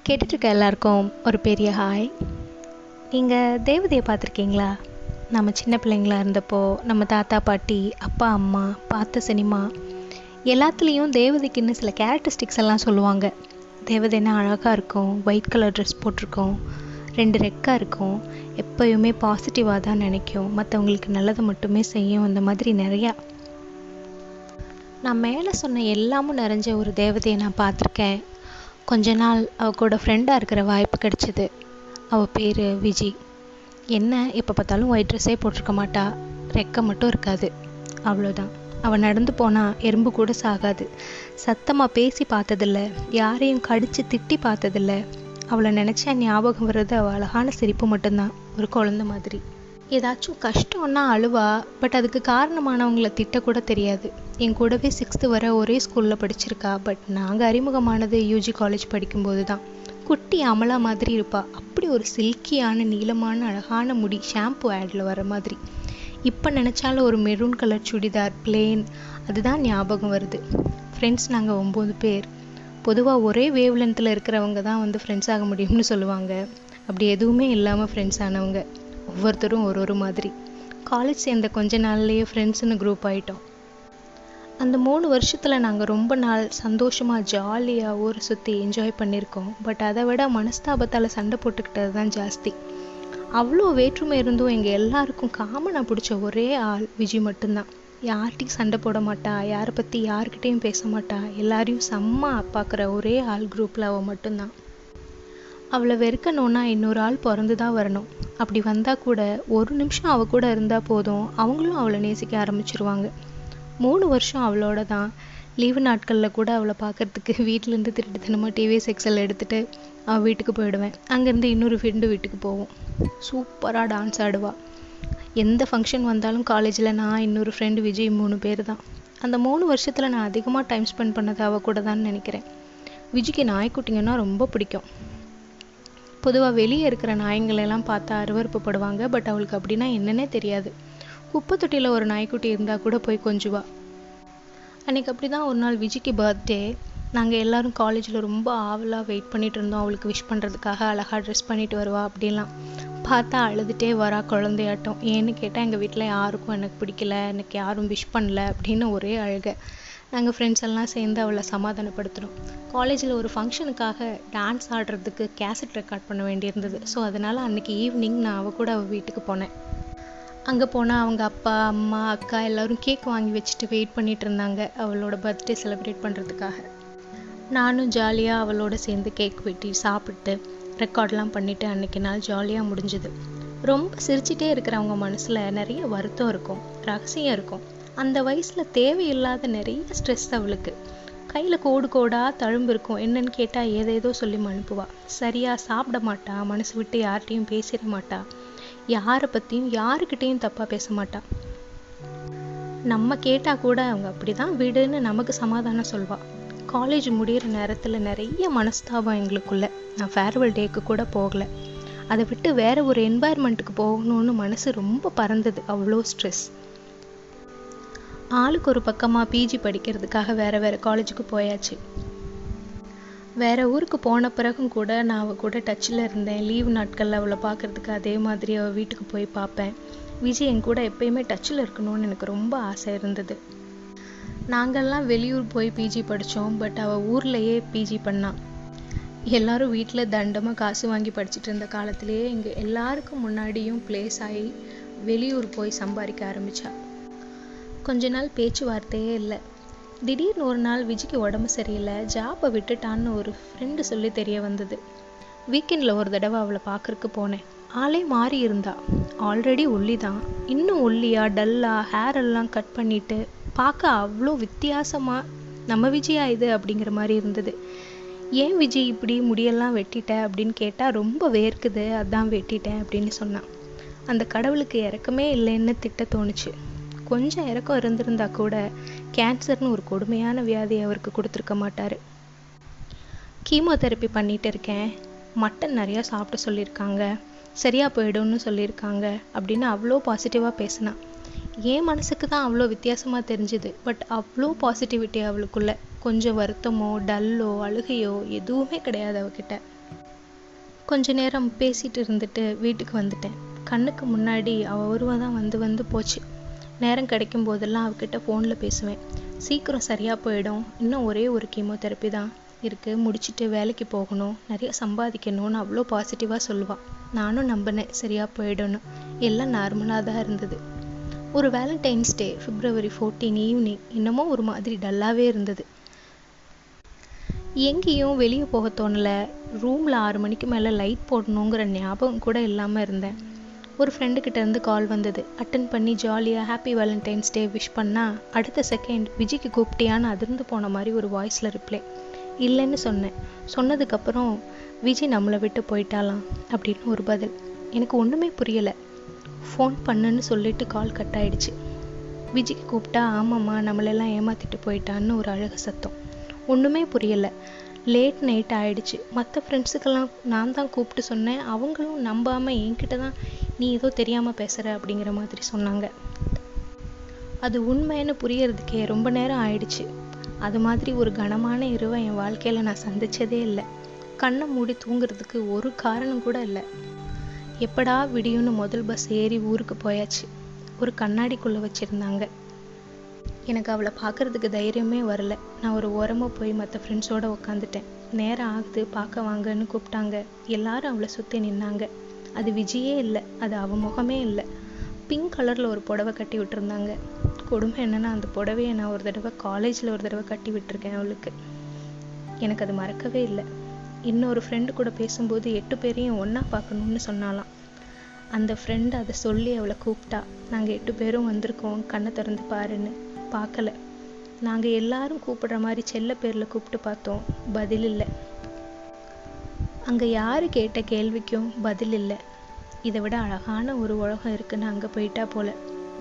கேட்டுட்ருக்க எல்லாருக்கும் ஒரு பெரிய ஹாய். நீங்கள் தேவதையை பார்த்துருக்கீங்களா? நம்ம சின்ன பிள்ளைங்களா இருந்தப்போ நம்ம தாத்தா பாட்டி அப்பா அம்மா பார்த்த சினிமா எல்லாத்துலேயும் தேவதைக்குன்னு சில கேரக்டரிஸ்டிக்ஸ் எல்லாம் சொல்லுவாங்க. தேவதைன்னா அழகாக இருக்கும், ஒயிட் கலர் ட்ரெஸ் போட்டிருக்கோம், 2 ரெக்கா இருக்கும், எப்போயுமே பாசிட்டிவாக தான் நினைக்கும், மற்றவங்களுக்கு நல்லதை மட்டுமே செய்யும், அந்த மாதிரி நிறையா. நான் மேலே சொன்ன எல்லாமும் நிறைஞ்ச ஒரு தேவதையை நான் பார்த்துருக்கேன். கொஞ்ச நாள் அவ கூட ஃப்ரெண்டாக இருக்கிற வாய்ப்பு கிடச்சிது. அவள் பேர் விஜி. என்ன எப்போ பார்த்தாலும் ஒயிட் ட்ரெஸ்ஸே போட்டிருக்க மாட்டா, ரெக்கை மட்டும் இருக்காது, அவ்வளோதான். அவள் நடந்து போனால் எறும்பு கூட சாகாது. சத்தமாக பேசி பார்த்ததில்ல, யாரையும் கடித்து திட்டி பார்த்ததில்ல. அவளை நினச்சா ஞாபகம் வர்றது அவள் அழகான சிரிப்பு மட்டும்தான், ஒரு குழந்த மாதிரி. ஏதாச்சும் கஷ்டம்னா அழுவா, பட் அதுக்கு காரணமானவங்களை திட்டக்கூட தெரியாது. என் கூடவே 6th வரை ஒரே ஸ்கூலில் படிச்சிருக்கா. பட் நாங்கள் அறிமுகமானது UG காலேஜ் படிக்கும்போது தான். குட்டி அமலா மாதிரி இருப்பா. அப்படி ஒரு சில்கியான நீளமான அழகான முடி, ஷாம்பு ஆடில் வர மாதிரி. இப்போ நினச்சாலும் ஒரு மெரூன் கலர் சுடிதார், பிளேன், அதுதான் ஞாபகம் வருது. ஃப்ரெண்ட்ஸ் நாங்கள் 9 பேர். பொதுவாக ஒரே வேவ் லென்த்தில் இருக்கிறவங்க தான் ஃப்ரெண்ட்ஸ் ஆக முடியும்னு சொல்லுவாங்க. அப்படி எதுவுமே இல்லாமல் ஃப்ரெண்ட்ஸ் ஆனவங்க ஒவ்வொருத்தரும் ஒரு மாதிரி. காலேஜ் சேர்ந்த கொஞ்ச நாள்லேயே ஃப்ரெண்ட்ஸுன்னு குரூப் ஆகிட்டோம். அந்த 3 வருஷத்தில் நாங்கள் ரொம்ப நாள் சந்தோஷமாக ஜாலியாக ஊரை சுற்றி என்ஜாய் பண்ணியிருக்கோம். பட் அதை விட மனஸ்தாபத்தால் சண்டை போட்டுக்கிட்டது தான் ஜாஸ்தி. அவ்வளோ வேற்றுமை இருந்தும் எங்கள் எல்லாருக்கும் காமனாக பிடிச்ச ஒரே ஆள் விஜி மட்டும்தான். யார்கிட்டையும் சண்டை போட மாட்டா, யாரை பற்றி யார்கிட்டையும் பேச மாட்டா, எல்லாரையும் செம்ம பார்க்குற ஒரே ஆள் குரூப்பில் அவள் மட்டும்தான். அவளை வெறுக்கணுன்னா இன்னொரு ஆள் பிறந்து தான் வரணும். அப்படி வந்தால் கூட ஒரு நிமிஷம் அவள் கூட இருந்தால் போதும், அவங்களும் அவளை நேசிக்க ஆரம்பிச்சிருவாங்க. 3 வருஷம் அவளோட தான். லீவு நாட்களில் கூட அவளை பார்க்குறதுக்கு வீட்டிலேருந்து திருட்டுத்தனமாக TVS XL எடுத்துகிட்டு அவள் வீட்டுக்கு போயிடுவேன். அங்கேருந்து இன்னொரு ஃப்ரெண்டு வீட்டுக்கு போவோம். சூப்பராக டான்ஸ் ஆடுவாள். எந்த ஃபங்க்ஷன் வந்தாலும் காலேஜில் நான், இன்னொரு ஃப்ரெண்டு விஜய், 3 பேர் தான். அந்த 3 வருஷத்தில் நான் அதிகமாக டைம் ஸ்பெண்ட் பண்ணது அவள் கூட தான் நினைக்கிறேன். விஜிக்கு நாய்க்குட்டிங்கன்னா ரொம்ப பிடிக்கும். பொதுவாக வெளியே இருக்கிற நாய்ங்களெல்லாம் பார்த்தா அருவருப்புப்படுவாங்க. பட் அவளுக்கு அப்படின்னா என்னன்னே தெரியாது. குப்பை தொட்டியில் ஒரு நாய்க்குட்டி இருந்தால் கூட போய் கொஞ்சுவா. அன்றைக்கி அப்படி தான் ஒரு நாள் விஜிக்கு பர்த்டே. நாங்கள் எல்லோரும் காலேஜில் ரொம்ப ஆவலாக வெயிட் பண்ணிகிட்டு இருந்தோம். அவளுக்கு விஷ் பண்ணுறதுக்காக அழகாக ட்ரெஸ் பண்ணிட்டு வருவா. அப்படிலாம் பார்த்தா அழுதுகிட்டே வரா, குழந்தையாட்டம். ஏன்னு கேட்டால் எங்கள் வீட்டில் யாருக்கும் எனக்கு பிடிக்கல, எனக்கு யாரும் விஷ் பண்ணல அப்படின்னு ஒரே அழுகை. நாங்கள் ஃப்ரெண்ட்ஸ் எல்லாம் சேர்ந்து அவளை சமாதானப்படுத்தினோம். காலேஜில் ஒரு ஃபங்க்ஷனுக்காக டான்ஸ் ஆடுறதுக்கு கேசட் ரெக்கார்ட் பண்ண வேண்டியிருந்தது. ஸோ அதனால் அன்றைக்கி ஈவினிங் நான் அவள் வீட்டுக்கு போனேன். அங்கே போனால் அவங்க அப்பா அம்மா அக்கா எல்லோரும் கேக் வாங்கி வச்சுட்டு வெயிட் பண்ணிகிட்டு இருந்தாங்க அவளோட பர்த்டே செலிப்ரேட் பண்ணுறதுக்காக. நானும் ஜாலியாக அவளோட சேர்ந்து கேக் வெட்டி சாப்பிட்டு ரெக்கார்ட்லாம் பண்ணிவிட்டு அன்றைக்கி நாள் ஜாலியாக முடிஞ்சுது. ரொம்ப சிரிச்சிட்டே இருக்கிறவங்க மனசில் நிறைய வருத்தம் இருக்கும், ரகசியம் இருக்கும். அந்த வயசில் தேவையில்லாத நிறைய ஸ்ட்ரெஸ் அவளுக்கு. கையில் கோடு கோடாக தழும்பு இருக்கும். என்னன்னு கேட்டால் ஏதேதோ சொல்லி அனுப்புவாள். சரியாக சாப்பிட மாட்டா, மனசு விட்டு யார்கிட்டையும் பேசிட மாட்டா, யாரை பற்றியும் யாருக்கிட்டையும் தப்பாக பேச மாட்டா. நம்ம கேட்டால் கூட அவங்க அப்படி தான் விடுன்னு நமக்கு சமாதானம் சொல்வாள். காலேஜ் முடிகிற நேரத்தில் நிறைய மனஸ்தாபம் எங்களுக்குள்ள. நான் ஃபேர்வெல் டேக்கு கூட போகலை. அதை விட்டு வேறு ஒரு என்வாயர்மெண்ட்டுக்கு போகணும்னு மனசு ரொம்ப பறந்தது. அவ்வளோ ஸ்ட்ரெஸ். ஆளுக்கு ஒரு பக்கமாக PG படிக்கிறதுக்காக வேறு காலேஜுக்கு போயாச்சு. வேறு ஊருக்கு போன பிறகும் கூட நான் அவள் கூட டச்சில் இருந்தேன். லீவ் நாட்களில் அவளை பார்க்குறதுக்கு அதே மாதிரி அவள் வீட்டுக்கு போய் பார்ப்பேன். விஜய் என் கூட எப்பயுமே டச்சில் இருக்கணும்னு எனக்கு ரொம்ப ஆசை இருந்தது. நாங்கள்லாம் வெளியூர் போய் PG படித்தோம். பட் அவள் ஊர்லேயே PG பண்ணான். எல்லாரும் வீட்டில் தண்டமாக காசு வாங்கி படிச்சுட்டு இருந்த காலத்திலேயே எங்கள் எல்லாருக்கும் முன்னாடியும் பிளேஸ் ஆகி வெளியூர் போய் சம்பாதிக்க ஆரம்பித்தா. கொஞ்ச நாள் பேச்சுவார்த்தையே இல்லை. திடீர்னு ஒரு நாள் விஜிக்கு உடம்பு சரியில்லை, ஜாப்பை விட்டுட்டான்னு ஒரு ஃப்ரெண்டு சொல்லி தெரிய வந்தது. வீக்கெண்டில் ஒரு தடவை அவளை பார்க்குறக்கு போனேன். ஆளே மாறி இருந்தா. ஆல்ரெடி ஒல்லி தான், இன்னும் ஒல்லியாக டல்லாக ஹேர் எல்லாம் கட் பண்ணிவிட்டு பார்க்க அவ்வளோ வித்தியாசமாக நம்ம விஜயா இது அப்படிங்கிற மாதிரி இருந்தது. ஏன் விஜய் இப்படி முடியெல்லாம் வெட்டிட்ட அப்படின்னு கேட்டால் ரொம்ப வேர்க்குது, அதான் வெட்டிட்டேன் அப்படின்னு சொன்னான். அந்த கடவுளுக்கு இறக்கமே இல்லைன்னு திட்ட தோணுச்சு. கொஞ்சம் இறக்கம் இருந்திருந்தா கூட கேன்சர்னு ஒரு கொடுமையான வியாதி அவருக்கு கொடுத்துருக்க மாட்டார். கீமோதெரப்பி பண்ணிகிட்டு இருக்கேன், மட்டன் நிறையா சாப்பிட சொல்லியிருக்காங்க, சரியாக போயிடும்னு சொல்லியிருக்காங்க அப்படின்னு அவ்வளோ பாசிட்டிவாக பேசினான். என் மனசுக்கு தான் அவ்வளோ வித்தியாசமாக தெரிஞ்சுது. பட் அவ்வளோ பாசிட்டிவிட்டி அவளுக்குள்ள. கொஞ்சம் வருத்தமோ டல்லோ அழுகையோ எதுவுமே கிடையாது அவகிட்ட. கொஞ்ச நேரம் பேசிட்டு இருந்துட்டு வீட்டுக்கு வந்துட்டேன். கண்ணுக்கு முன்னாடி அவள் உருவம் தான் வந்து வந்து போச்சு. நேரம் கிடைக்கும் போதெல்லாம் அவகிட்ட ஃபோனில் பேசுவேன். சீக்கிரம் சரியாக போயிடும், இன்னும் ஒரே ஒரு கீமோதெரப்பி தான் இருக்குது, முடிச்சுட்டு வேலைக்கு போகணும், நிறைய சம்பாதிக்கணும்னு அவ்வளோ பாசிட்டிவாக சொல்லுவாள். நானும் நம்பினேன் சரியாக போயிடும்னு. எல்லாம் நார்மலாக தான் இருந்தது. ஒரு வேலண்டைன்ஸ் டே February 14 ஈவினிங் இன்னமும் ஒரு மாதிரி டல்லாகவே இருந்தது. எங்கேயும் வெளியே போக தோணலை. ரூமில் 6 மணிக்கு மேலே லைட் போடணுங்கிற ஞாபகம் கூட இல்லாமல் இருந்தேன். ஒரு ஃப்ரெண்டுக்கிட்ட இருந்து கால் வந்தது. அட்டன் பண்ணி ஜாலியாக ஹாப்பி வேலண்டைன்ஸ் டே விஷ் பண்ணால் அடுத்த செகண்ட் விஜிக்கு கூப்பிட்டியான்னு அதிர்ந்து போன மாதிரி ஒரு வாய்ஸில் ரிப்ளை. இல்லைன்னு சொன்னேன். சொன்னதுக்கப்புறம் விஜி நம்மளை விட்டு போயிட்டாலாம் அப்படின்னு ஒரு பதில். எனக்கு ஒன்றுமே புரியலை. ஃபோன் பண்ணுன்னு சொல்லிட்டு கால் கட் ஆயிடுச்சு. விஜிக்கு கூப்பிட்டா ஆமாம்மா நம்மளெல்லாம் ஏமாற்றிட்டு போயிட்டான்னு ஒரு அழகு சத்தம். ஒன்றுமே புரியலை. லேட் நைட் ஆயிடுச்சு. மற்ற ஃப்ரெண்ட்ஸுக்கெல்லாம் நான் தான் கூப்பிட்டு சொன்னேன். அவங்களும் நம்பாமல் என்கிட்ட தான் நீ ஏதோ தெரியாமல் பேசுகிற அப்படிங்கிற மாதிரி சொன்னாங்க. அது உண்மைன்னு புரியறதுக்கே ரொம்ப நேரம் ஆயிடுச்சு. அது மாதிரி ஒரு கனமான இரவை என் வாழ்க்கையில் நான் சந்திச்சதே இல்லை. கண்ணை மூடி தூங்குறதுக்கு ஒரு காரணம் கூட இல்லை. எப்படா விடியும்னு முதல் பஸ் ஏறி ஊருக்கு போயாச்சு. ஒரு கண்ணாடிக்குள்ளே வச்சுருந்தாங்க. எனக்கு அவளை பார்க்குறதுக்கு தைரியமே வரல. நான் ஒரு ஓரமாக போய் மற்ற ஃப்ரெண்ட்ஸோடு உக்காந்துட்டேன். நேரம் ஆகுது, பார்க்க வாங்கன்னு கூப்பிட்டாங்க. எல்லாரும் அவளை சுற்றி நின்னாங்க. அது விஜயே இல்லை, அது அவள் முகமே இல்லை. பிங்க் கலரில் ஒரு புடவை கட்டி விட்டுருந்தாங்க. கொடுமை என்னென்னா அந்த புடவையை நான் ஒரு தடவை காலேஜில் ஒரு தடவை கட்டி விட்டுருக்கேன் அவளுக்கு. எனக்கு அது மறக்கவே இல்லை. இன்னொரு ஃப்ரெண்டு கூட பேசும்போது 8 பேரையும் ஒன்றா பார்க்கணுன்னு சொன்னாலாம். அந்த ஃப்ரெண்டு அதை சொல்லி அவளை கூப்பிட்டா. நாங்கள் 8 பேரும் வந்திருக்கோம், கண்ணை திறந்து பாருன்னு. பார்க்கல. நாங்கள் எல்லாரும் கூப்பிடுற மாதிரி செல்ல பேரில் கூப்பிட்டு பார்த்தோம், பதில் இல்லை. அங்கே யார் கேட்ட கேள்விக்கும் பதில் இல்லை. இதை விட அழகான ஒரு உலகம் இருக்குன்னு அங்கே போயிட்டா போல.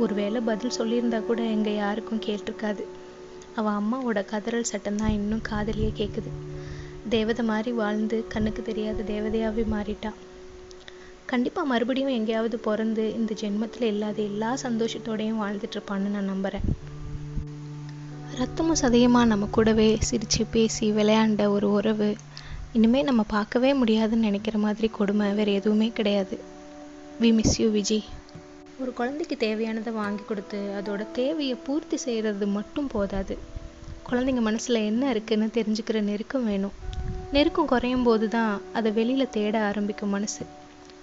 ஒருவேளை பதில் சொல்லியிருந்தா கூட எங்கள் யாருக்கும் கேட்டிருக்காது. அவள் அம்மாவோட கதறல் சட்டம் தான் இன்னும் காதலியே கேட்குது. தேவதை மாதிரி வாழ்ந்து கண்ணுக்கு தெரியாத தேவதையாகவே மாறிட்டா. கண்டிப்பாக மறுபடியும் எங்கேயாவது பிறந்து இந்த ஜென்மத்தில் இல்லாத எல்லா சந்தோஷத்தோடையும் வாழ்ந்துட்டுருப்பான்னு நான் நம்புகிறேன். ரத்தமும் சதையுமாக நம்ம கூடவே சிரித்து பேசி விளையாண்ட ஒரு உறவு இனிமேல் நம்ம பார்க்கவே முடியாதுன்னு நினைக்கிற மாதிரி கொடுமை வேறு எதுவுமே கிடையாது. We miss you Viji. ஒரு குழந்தைக்கு தேவையானதை வாங்கி கொடுத்து அதோட தேவையை பூர்த்தி செய்கிறது மட்டும் போதாது. குழந்தைங்க மனசில் என்ன இருக்குன்னு தெரிஞ்சுக்கிற நெருக்கம் வேணும். நெருக்கம் குறையும் போது தான் அதை வெளியில் தேட ஆரம்பிக்கும் மனசு.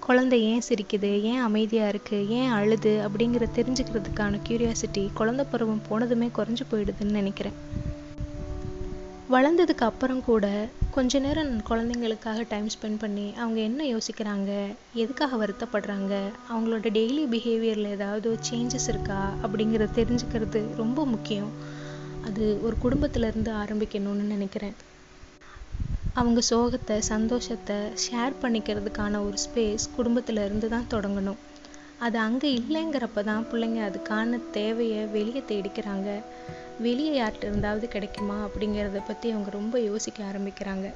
குழந்தை ஏன் சிரிக்குது, ஏன் அமைதியாக இருக்குது, ஏன் அழுது அப்படிங்கிற தெரிஞ்சுக்கிறதுக்கான க்யூரியாசிட்டி குழந்தை பருவம் போனதுமே குறைஞ்சி போயிடுதுன்னு நினைக்கிறேன். வளர்ந்ததுக்கு அப்புறம் கூட கொஞ்ச நேரம் குழந்தைங்களுக்காக டைம் ஸ்பெண்ட் பண்ணி அவங்க என்ன யோசிக்கிறாங்க, எதுக்காக வருத்தப்படுறாங்க, அவங்களோட டெய்லி பிஹேவியரில் ஏதாவது சேஞ்சஸ் இருக்கா அப்படிங்கிறத தெரிஞ்சுக்கிறது ரொம்ப முக்கியம். அது ஒரு குடும்பத்திலேருந்து ஆரம்பிக்கணும்னு நினைக்கிறேன். அவங்க சோகத்தை சந்தோஷத்தை ஷேர் பண்ணிக்கிறதுக்கான ஒரு ஸ்பேஸ் குடும்பத்தில் இருந்து தான் தொடங்கணும். அது அங்கே இல்லைங்கிறப்ப தான் பிள்ளைங்க அதுக்கான தேவையை வெளியே தேடிக்கிறாங்க. வெளியே யார்கிட்ட இருந்தாவது கிடைக்குமா அப்படிங்கிறத பற்றி அவங்க ரொம்ப யோசிக்க ஆரம்பிக்கிறாங்க.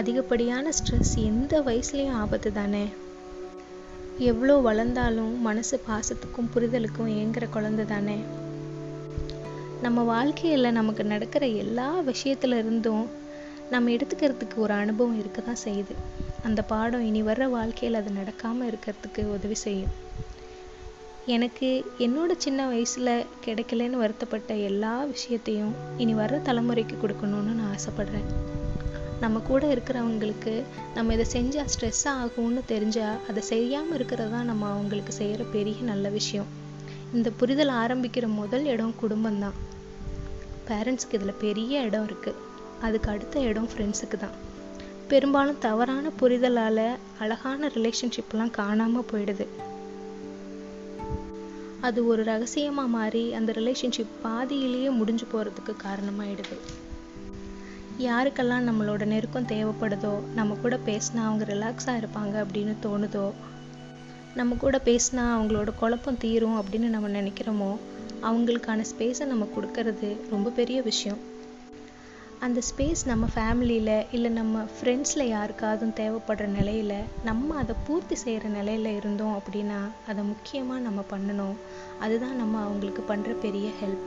அதிகப்படியான ஸ்ட்ரெஸ் எந்த வயசுலேயும் ஆபத்து தானே. எவ்வளோ வளர்ந்தாலும் மனசு பாசத்துக்கும் புரிதலுக்கும் ஏங்குற குழந்தை தானே. நம்ம வாழ்க்கையில் நமக்கு நடக்கிற எல்லா விஷயத்துல இருந்தும் நம்ம எடுத்துக்கிறதுக்கு ஒரு அனுபவம் இருக்க தான் செய்யுது. அந்த பாடம் இனி வர்ற வாழ்க்கையில் அது நடக்காமல் இருக்கிறதுக்கு உதவி செய்யும். எனக்கு என்னோட சின்ன வயசில் கிடைக்கலன்னு வருத்தப்பட்ட எல்லா விஷயத்தையும் இனி வர்ற தலைமுறைக்கு கொடுக்கணும்னு நான் ஆசைப்படுறேன். நம்ம கூட இருக்கிறவங்களுக்கு நம்ம இதை செஞ்சால் ஸ்ட்ரெஸ் ஆகும்னு தெரிஞ்சால் அதை செய்யாமல் இருக்கிறது தான் நம்ம அவங்களுக்கு செய்கிற பெரிய நல்ல விஷயம். இந்த புரிதல் ஆரம்பிக்கிற முதல் இடம் குடும்பம்தான். பேரண்ட்ஸ்க்கு இதில் பெரிய இடம் இருக்குது. அதுக்கு அடுத்த இடம் ஃப்ரெண்ட்ஸுக்கு தான். பெரும்பாலும் தவறான புரிதலால் அழகான ரிலேஷன்ஷிப்லாம் காணாமல் போயிடுது. அது ஒரு ரகசியமாக மாறி அந்த ரிலேஷன்ஷிப் பாதியிலேயே முடிஞ்சு போகிறதுக்கு காரணமாயிடுது. யாருக்கெல்லாம் நம்மளோட நெருக்கம் தேவைப்படுதோ, நம்ம கூட பேசினா அவங்க ரிலாக்ஸாக இருப்பாங்க அப்படின்னு தோணுதோ, நம்ம கூட பேசினா அவங்களோட குழப்பம் தீரும் அப்படின்னு நம்ம நினைக்கிறோமோ, அவங்களுக்கான ஸ்பேஸை நம்ம கொடுக்கறது ரொம்ப பெரிய விஷயம். அந்த ஸ்பேஸ் நம்ம ஃபேமிலியில் இல்லை நம்ம ஃப்ரெண்ட்ஸில் யாருக்காவது தேவைப்படுற நிலையில் நம்ம அதை பூர்த்தி செய்கிற நிலையில் இருந்தோம் அப்படின்னா அதை முக்கியமாக நம்ம பண்ணணும். அதுதான் நம்ம அவங்களுக்கு பண்ணுற பெரிய ஹெல்ப்.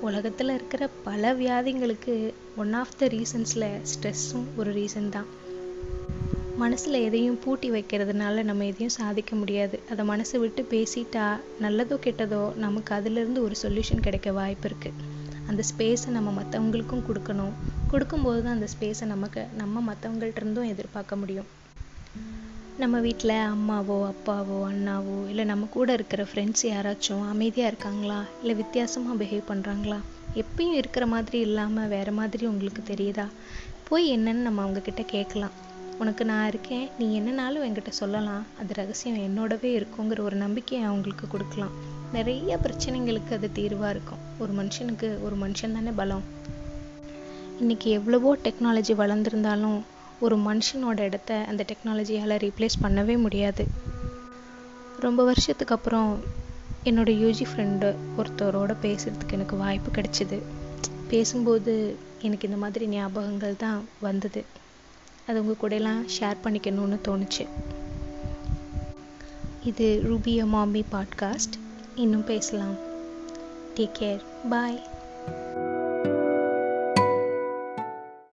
உலகத்தில் இருக்கிற பல வியாதிங்களுக்கு ஒன் ஆஃப் த ரீசன்ஸில் ஸ்ட்ரெஸ்ஸும் ஒரு ரீசன் தான். மனசில் எதையும் பூட்டி வைக்கிறதுனால நம்ம எதையும் சாதிக்க முடியாது. அதை மனசை விட்டு பேசிட்டா நல்லதோ கெட்டதோ நமக்கு அதிலிருந்து ஒரு சொல்யூஷன் கிடைக்க வாய்ப்பு இருக்குது. அந்த ஸ்பேஸை நம்ம மற்றவங்களுக்கும் கொடுக்கணும். கொடுக்கும்போது தான் அந்த ஸ்பேஸை நம்ம மற்றவங்கள்ட்ட இருந்தும் எதிர்பார்க்க முடியும். நம்ம வீட்டில் அம்மாவோ அப்பாவோ அண்ணாவோ இல்லை நம்ம கூட இருக்கிற ஃப்ரெண்ட்ஸ் யாராச்சும் அமைதியாக இருக்காங்களா, இல்லை வித்தியாசமாக பிஹேவ் பண்ணுறாங்களா, எப்பயும் இருக்கிற மாதிரி இல்லாமல் வேறு மாதிரி உங்களுக்கு தெரியுதா? போய் என்னன்னு நம்ம அவங்கக்கிட்ட கேட்கலாம். உனக்கு நான் இருக்கேன், நீ என்னன்னாலும் என்கிட்ட சொல்லலாம், அது ரகசியம் என்னோடவே இருக்குங்கிற ஒரு நம்பிக்கையை அவங்களுக்கு கொடுக்கலாம். நிறைய பிரச்சனைகளுக்கு அது தீர்வாக இருக்கும். ஒரு மனுஷனுக்கு ஒரு மனுஷன் தானே பலம். இன்றைக்கி எவ்வளவோ டெக்னாலஜி வளர்ந்துருந்தாலும் ஒரு மனுஷனோட இடத்த அந்த டெக்னாலஜியால் ரீப்ளேஸ் பண்ணவே முடியாது. ரொம்ப வருஷத்துக்கு அப்புறம் என்னோடய யூஜி ஃப்ரெண்டு ஒருத்தரோட பேசுகிறதுக்கு எனக்கு வாய்ப்பு கிடைச்சிது. பேசும்போது எனக்கு இந்த மாதிரி ஞாபகங்கள் தான் வந்தது. அது உங்கள் கூடலாம் ஷேர் பண்ணிக்கணும்னு தோணுச்சு. இது ரூபி எ மாமி பாட்காஸ்ட். இன்னும் பேசலாம். Take care. பாய்.